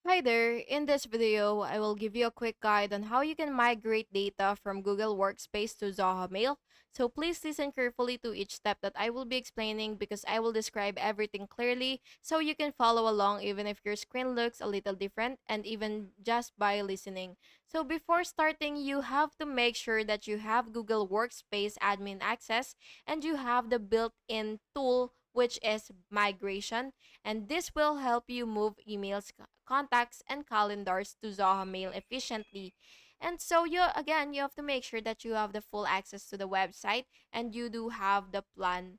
Hi there, in this video, I will give you a quick guide on how you can migrate data from Google Workspace to Zoho Mail. So please listen carefully to each step that I will be explaining because I will describe everything clearly so you can follow along even if your screen looks a little different and even just by listening. So before starting, you have to make sure that you have Google Workspace admin access and you have the built-in tool which is migration, and this will help you move emails, contacts, and calendars to Zoho Mail efficiently. And so you have to make sure that you have the full access to the website and you do have the plan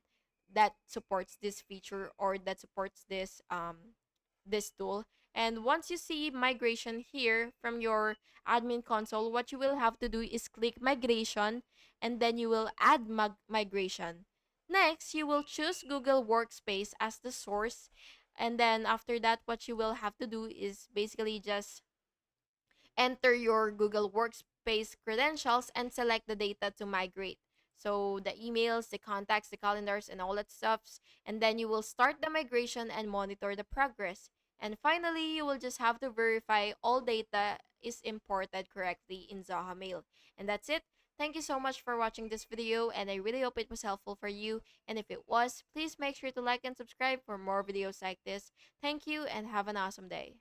that supports this feature or that supports this tool. And once you see migration here from your admin console, what you will have to do is click migration and then you will add migration. Next, you will choose Google Workspace as the source. And then after that, what you will have to do is basically just enter your Google Workspace credentials and select the data to migrate. So the emails, the contacts, the calendars, and all that stuffs. And then you will start the migration and monitor the progress. And finally, you will just have to verify all data is imported correctly in Zoho Mail. And that's it. Thank you so much for watching this video, and I really hope it was helpful for you. And if it was, please make sure to like and subscribe for more videos like this. Thank you and have an awesome day.